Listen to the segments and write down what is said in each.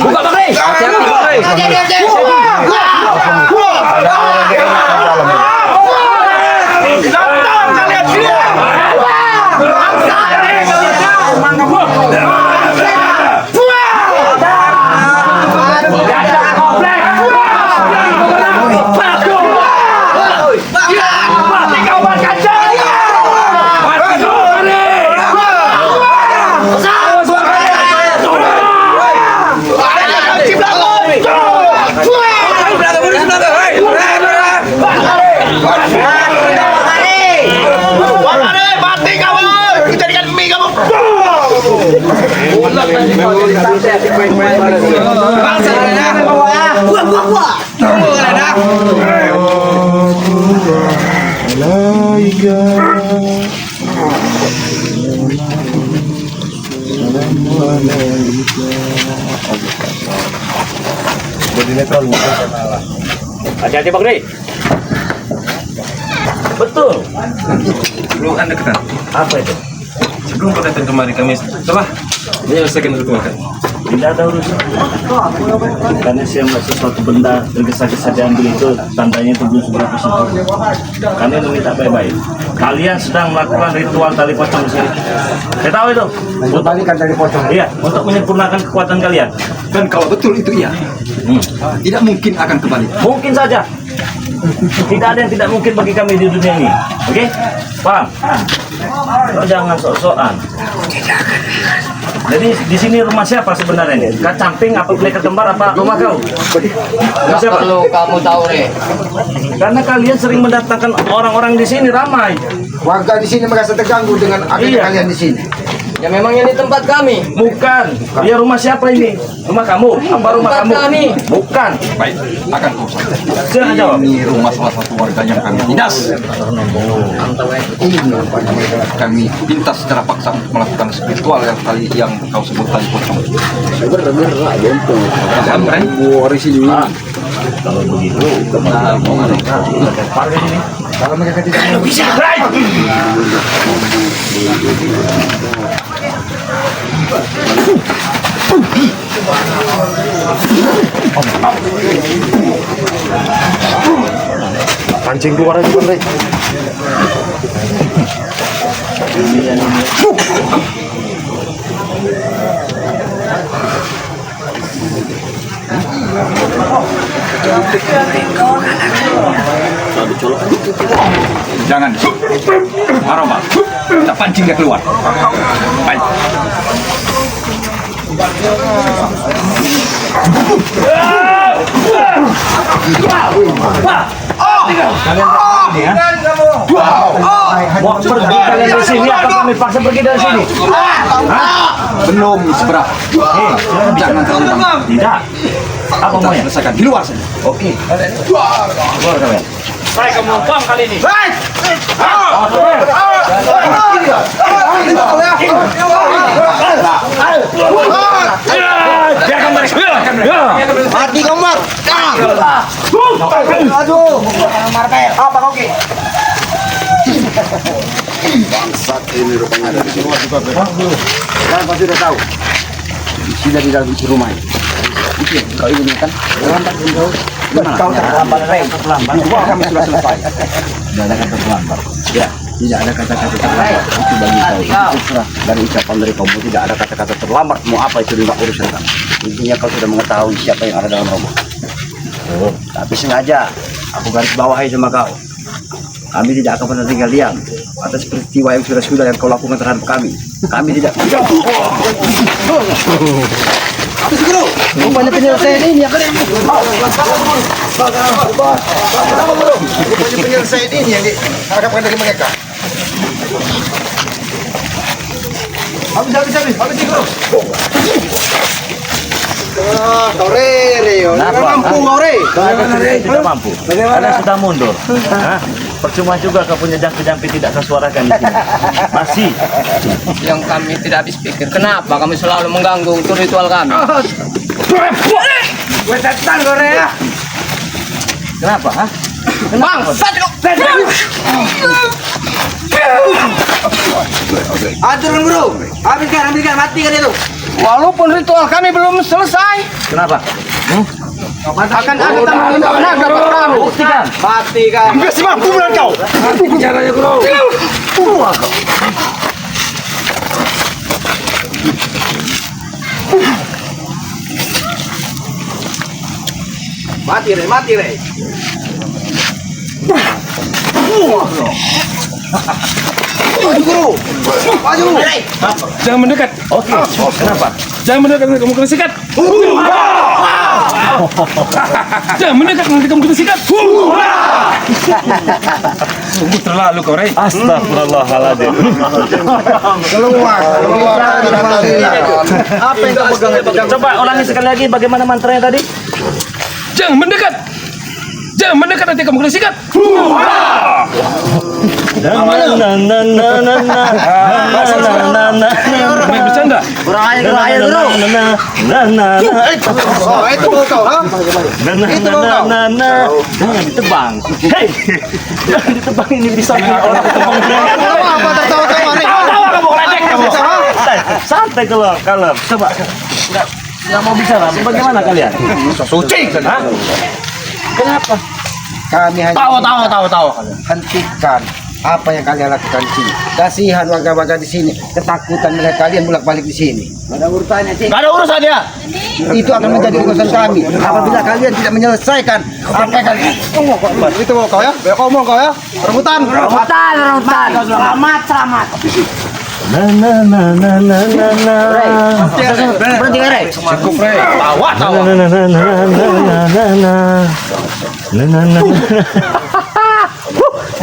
Buka Bang Rey. Hati-hati Bang Rey. Datang kalian sini. Hati-hati Bang Rey. Betul. Belum Anda kenal. Apa itu? Sebelum kau datang kemari kami telah menyelesaikan untuk makan. Tidak ada urusan. Karena siapa sesuatu benda tergesa-gesa diambil itu tandanya itu belum seberapa sempurna. Kami meminta baik-baik. Kalian sedang melakukan ritual tali pocong di sini. Saya tahu itu. Untuk Balikan tali pocong. Iya, untuk menyempurnakan kekuatan kalian. Dan kalau betul itu iya, tidak mungkin akan kembali. Mungkin saja. Tidak ada yang tidak mungkin bagi kami di dunia ini. Oke? Paham? Kau jangan sok-sokan. Jadi di sini rumah siapa sebenarnya ini? Kacamping apa pelekar kembar apa rumah kau? Rumah siapa? Perlu kamu tahu nih. Karena kalian sering mendatangkan orang-orang di sini ramai. Warga di sini merasa terganggu dengan adanya Iya. kalian di sini. Ya memang ini tempat kami. Bukan. Dia rumah siapa ini? Rumah kamu? Apa rumah Tempat kamu? kami. Bukan. Baik, akan kau sampaikan. Jangan jawab. Ini rumah salah satu warga yang kami tindas. Kami pintas secara paksa untuk melakukan spiritual yang kau sebut tadi pocong. Paham, Ren? Kalau begitu, kemana mau mereka? Warga sini. Kalau mereka tidak mau Bisa. pancing keluar aja Bang Rey. Jangan. Aroma. Kita pancing dia keluar. Baik. Mau pergi kalian dari sini atau kami paksa pergi dari sini? Belum seberapa. Jangan terlalu banyak. Tidak. Apa Kita maunya? selesaikan di luar saja. Oke. Keluar kalian. Saya kamu bang kali ini. Biarkan mereka. Mati kembang. Aduh. Martel. Apa kau ki? Bangsat ini rupanya ada di sini. Kalian pasti sudah tahu. Sudah di dalam rumah ini. Kau ini kan terlambat kau. Kau terlambat Rey. Terlambat. Kami sudah selesai. Tidak ada kata terlambat. Ya, tidak ada kata-kata terlambat. Itu bagi kau. Itu surah dari ucapan dari kamu. Tidak ada kata-kata terlambat. Mau apa itu tidak urusan kamu. Intinya kau sudah mengetahui siapa yang ada dalam rumah. Oh, tapi sengaja aku garis bawahi sama kau. Kami tidak akan pernah tinggal diam atas peristiwa yang sudah yang kau lakukan terhadap kami. Kami tidak. Habis guru. Rupanya penyelesaian ini yang kalian. Rupanya penyelesaian ini yang diharapkan dari mereka. Habis guru. Kau Reo, mampu kau Tidak mampu. Kalian sudah mundur. Hah? Percuma juga kau punya jampi-jampi tidak kau suarakan di sini. Masih. Yang kami tidak habis pikir. Kenapa kami selalu mengganggu untuk ritual kami? Gue setan Korea. Kenapa? Hah? Bang, satu. Atur bro, habiskan, matikan itu. Walaupun ritual kami belum selesai, Kenapa? akan ada tambahan tenaga baru. Buktikan. Pastikan. Enggak sih mampu benar kau. Caranya bro. Mati Rey. Jangan mendekat. Oke. Kenapa? Jangan mendekat nanti kamu kena sikat. Jangan mendekat nanti kamu kena sikat. Sungguh terlalu kau Rey. Astagfirullahaladzim. Apa yang kau pegang? Coba ulangi sekali lagi bagaimana mantranya tadi? Jangan mendekat. Jangan mendekat nanti kamu kena sikat. Main bercanda. Kurang aja dulu. Oh, itu mau kau, ha? Jangan ditebang. Hei, jangan ditebang, ini bisa orang ketebang. Apa tertawa-tawa nih? Tahu kamu ledek kamu. Santai kalau coba nggak mau bicara. Bagaimana kalian? Suci. Hah? Kenapa? Kami hanya Tahu. hentikan apa yang kalian lakukan di sini. Kasihan warga-warga di sini, ketakutan melihat kalian bolak-balik di sini. Ada urusannya sih. Gak ada urusannya. Itu akan menjadi urusan kami. Apabila kalian tidak menyelesaikan apa yang kalian Itu mau kau ya? Kau mau kau ya? Rebutan. Selamat. Berhenti Rey. Cukup Rey. Tawa.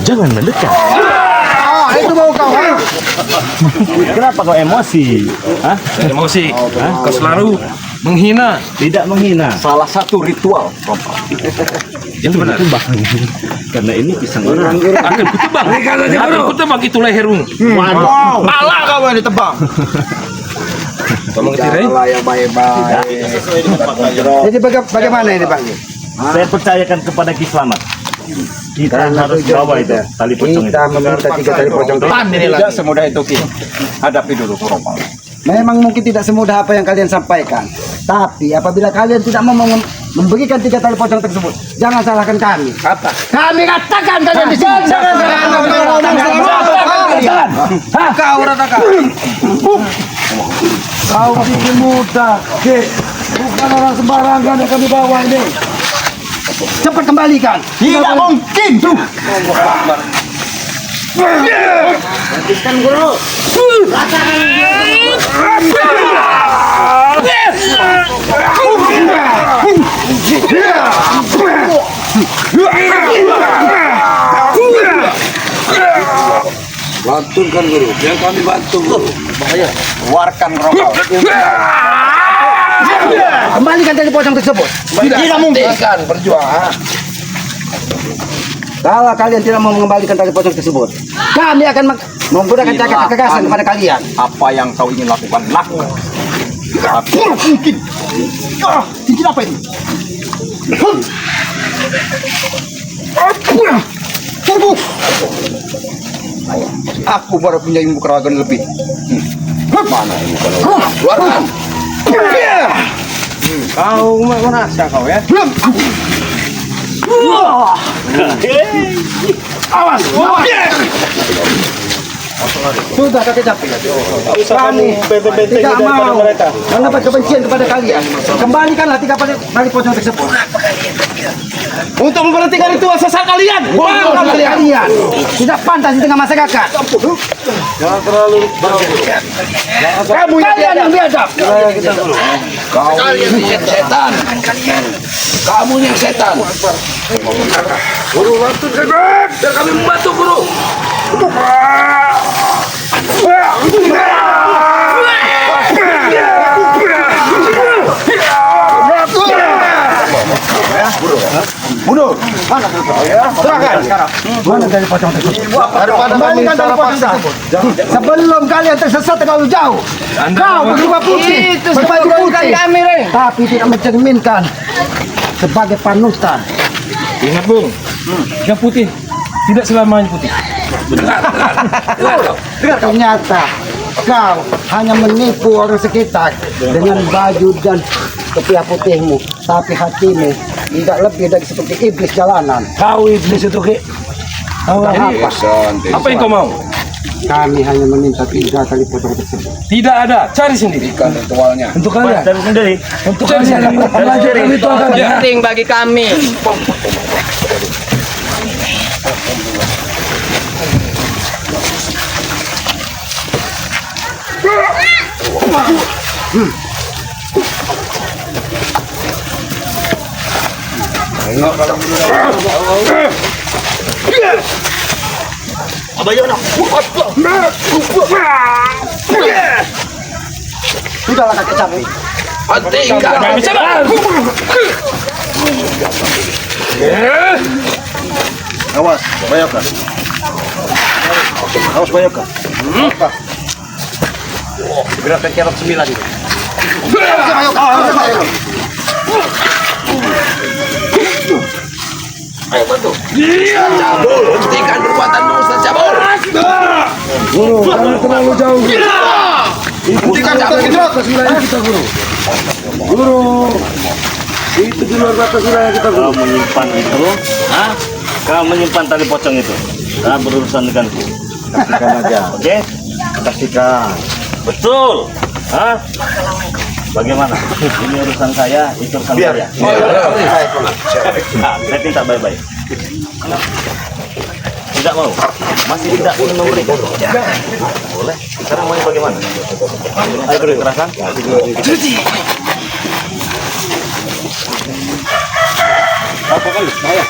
Jangan mendekat. Oh, itu mau kau ha? Kenapa kau emosi? Hah? Emosi. Kau selalu menghina. Tidak menghina. Salah satu ritual Itu benar. Karena ini pisang orang. Akan kutebang. Akan kutebang itu lehermu. Waduh. Pala kau yang ditebang. Kau mengerti Rey? yang baik-baik. Jadi bagaimana ini Bang? Saya percayakan kepada Ki Slamet. Kita harus bawa itu tali pocong itu. Kita meminta 3 tali pocong. tidak semudah itu Ki. Hadapi dulu Suropal. Memang mungkin tidak semudah apa yang kalian sampaikan. Tapi apabila kalian tidak mau memberikan 3 tali pocong tersebut, jangan salahkan kami. Apa? Kami katakan kalian di sini. Kau ratakan. Kau bikin mudah, Dek. Bukan orang sembarangan yang kami bawa ini. Cepat kembalikan. Tidak mungkin. Lantunkan Guru, yang kami bantu Guru. Bahaya. Keluarkan rokok. Kembalikan tali pocong tersebut. Tidak mungkin. Berjuang. Kalau kalian tidak mau mengembalikan tali pocong tersebut, kami akan menggunakan cara kekerasan kepada kalian. Apa yang kau ingin lakukan, lakukan. Tapi Mungkin. Cincin apa itu? aku baru punya ilmu keragan lebih. Mana ilmu keragan? Keluarkan. Kau merasa kau ya? Awas. Sudah kakek capek. Kami tidak mau mendapat kebencian kepada kalian. Kembalikanlah 3 tali pocong tersebut. Untuk memberhentikan ritual sesat kalian. Bukan kalian tidak pantas di tengah masyarakat. Kamu Kalian yang biadab. Kalian yang setan. Kamu yang setan. Guru lantunkan biar kami membantu Guru. Bunuh. Mana serahkan sekarang. Mana dari pocong tersebut? Kembalikan dari pocong tersebut. Sebelum kalian tersesat terlalu jauh. Kau berubah putih, berbaju putih, tapi tidak mencerminkan sebagai panutan. Ingat Bung, yang putih tidak selamanya putih. Ternyata Kau hanya menipu orang sekitar dengan baju dan kepia putihmu, tapi hatimu tidak lebih dari seperti iblis jalanan. Kau iblis itu Ki. Apa? Apa yang kau mau? Kami hanya meminta 3 kali potong tersebut. Tidak ada, cari sendiri. ritualnya. Untuk kalian. Dari sendiri. Untuk kalian. Lanjutkan ritual kalian. Penting bagi kami. Sudahlah kakek capek. Jangan bicara. Awas, bayokan. Awas bayokan. Gerakan kerap 9 itu. Ayo bantu. Cabul, hentikan perbuatan dosa cabul. Guru, jangan terlalu jauh. Hentikan cabul. Kita guru. Guru. Itu di luar batas wilayah kita guru. Kau menyimpan itu, kau menyimpan tali pocong itu. Berurusan denganku. Kasihkan aja. Oke? Kasihkan. Betul. Bagaimana? Ini urusan saya, itu urusan saya. Nah, saya minta baik-baik. Tidak mau? Masih tidak ingin memberikan? Boleh. Sekarang mau bagaimana? Ayo beri kekerasan. Apa kali? Saya.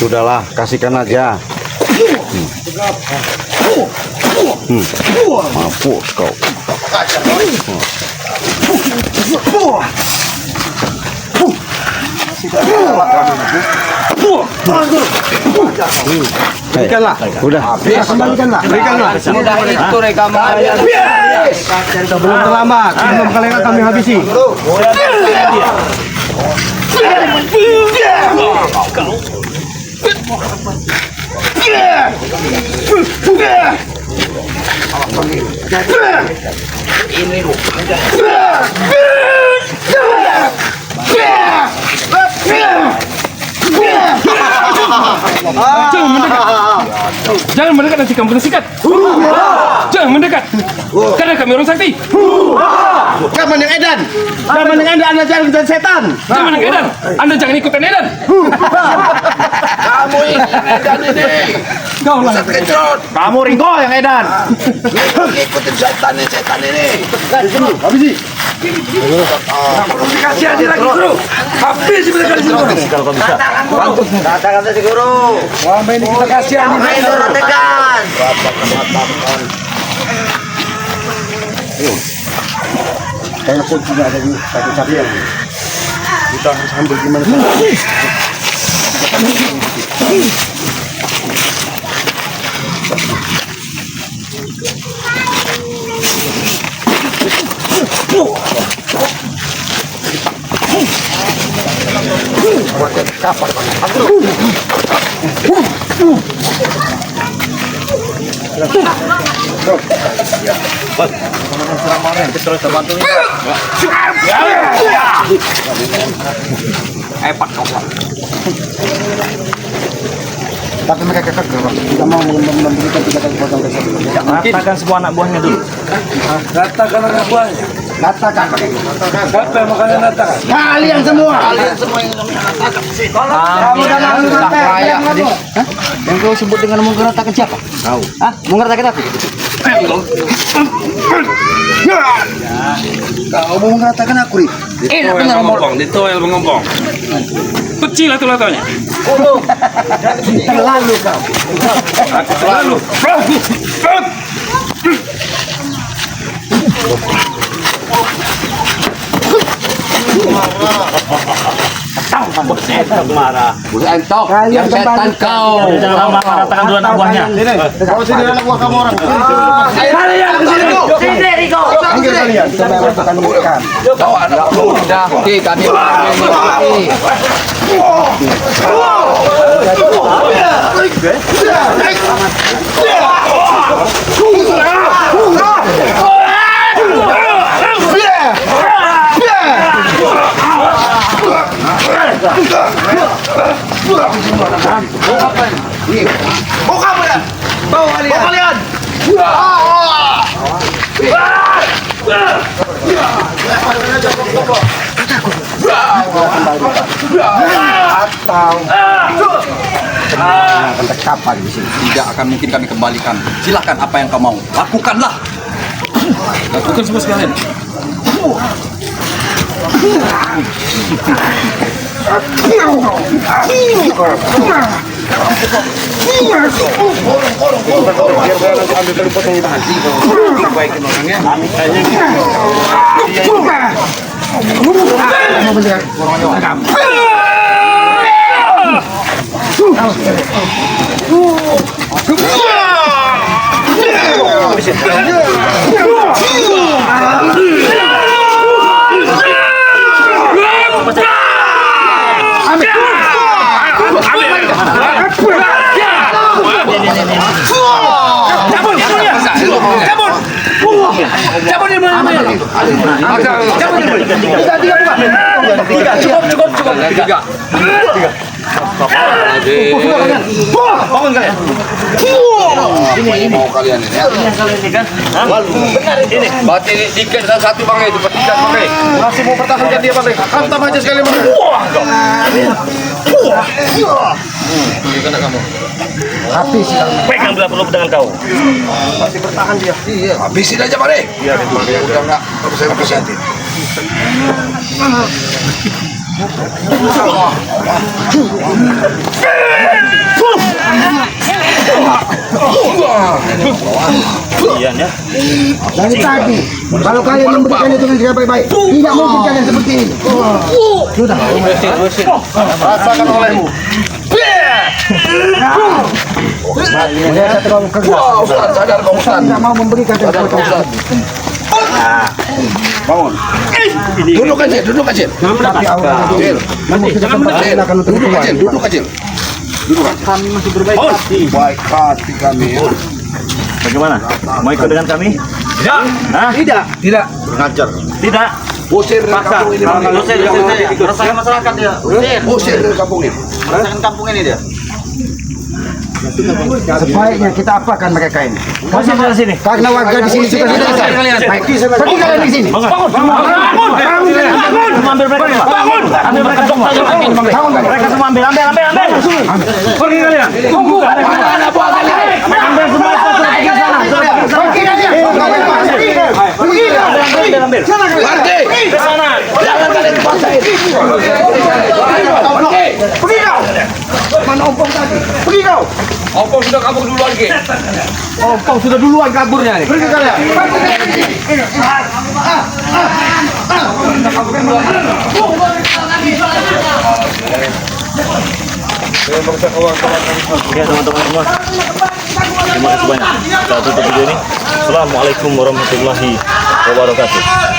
Sudahlah, kasihkan aja. Mampus kau. Berikanlah. Udah. Kembalikanlah. Berikanlah. Sudah itu rekaman. Sebelum terlambat, sebelum kalian kami habisi. Jangan mendekat. Jangan mendekat, nanti kamu kena sikat. Jangan mendekat. Karena kami orang sakti. Zaman yang edan. Zaman yang edan, Anda jangan jadi setan. Jangan edan. Anda jangan ikutan edan. Kamu yang edan ini. Kau lah. Kecrot. Kamu Ringo yang edan. Ikutin setan ini. Habisi. Kasih aja lagi guru. Habis mereka di sini. Kalau kau bisa. Katakan tadi guru. Wah, ini kita kasih aja. Tekan. Kayaknya pun tidak ada di satu capil. Kita harus ambil gimana? Tapi mereka kekeh tidak mau memberikan 3 kali potong tersebut. Katakan semua anak buahnya dulu. Katakan anak buahnya. Katakan. Siapa yang makanya katakan? Kalian semua. Kamu dan aku Kalian semua. Yang kau sebut dengan menggeratakan siapa? Kau. Hah? Menggeratakan aku? Kau mau menggeratakan aku, Ri? Enak benar ngomong. Ditoel mengompong. Kecil atau latanya? Terlalu kau. Aku terlalu. marah. Bos entok, yang setan kau. Jangan mengatakan dua anak buahnya. Kau sini anak buah kamu orang. Kalian kesini dulu. Sini Riko. Pinggir kalian. Coba masukkan ikan. Kau anak muda, kami mengikuti. Kapan di sini? Tidak akan mungkin kami kembalikan. Silakan apa yang kau mau, lakukanlah. Lakukan semua sekalian. Bangun kalian. Ini mau kalian ini ya? Benar ini. Berarti ini tiket satu bang itu, tiket bang. Masih mau pertahankan dia bang. Hantam aja sekali bang. Habis Pegang bila perlu dengan kau. masih bertahan dia. Iya, habisin aja bang. Iya, udah enggak perlu saya habisin. Iya ya. Dari tadi, kalau kalian memberikan itu dengan baik-baik, tidak mungkin kalian seperti ini. Sudah. Rasakan olehmu. Saya terlalu keras. Wah, Ustaz, sadar kau Ustaz. Tidak mau memberikan Sadar kau Ustaz. bangun. Duduk aja, duduk aja. Tapi awalnya Kecil. namun kita sempat Kecil. silakan untuk Duduk keluar. aja, duduk aja. Duduk aja. Kami masih berbaik hati. Baik hati kami ya. Bagaimana? Mau ikut dengan kami? Tidak. Hah? Tidak. Ngajar. Tidak. Usir dari kampung ini. Bang. Rasakan masyarakat dia. Usir dari kampung ini. Rasakan kampung ini dia. Sebaiknya kita apakan mereka ini? Masih dari sini. Karena warga di sini sudah selesai. Baik, pergi kalian di sini. Bangun. Ambil mereka semua. Bangun. Ambil mereka semua. Mereka semua ambil. Pergi kalian. Tunggu. Ada buah kalian. Ambil semua. Pergi kalian. Ambil. Berhenti. Ke sana. Jangan kalian dipaksain. Pergi kau. Mana ompong tadi? Pergi kau. Opong sudah kabur duluan ke? Ompong sudah duluan kaburnya nih. Pergi kalian. Oke teman-teman semua. Terima kasih banyak. Kita tutup video ini. Assalamualaikum warahmatullahi wabarakatuh.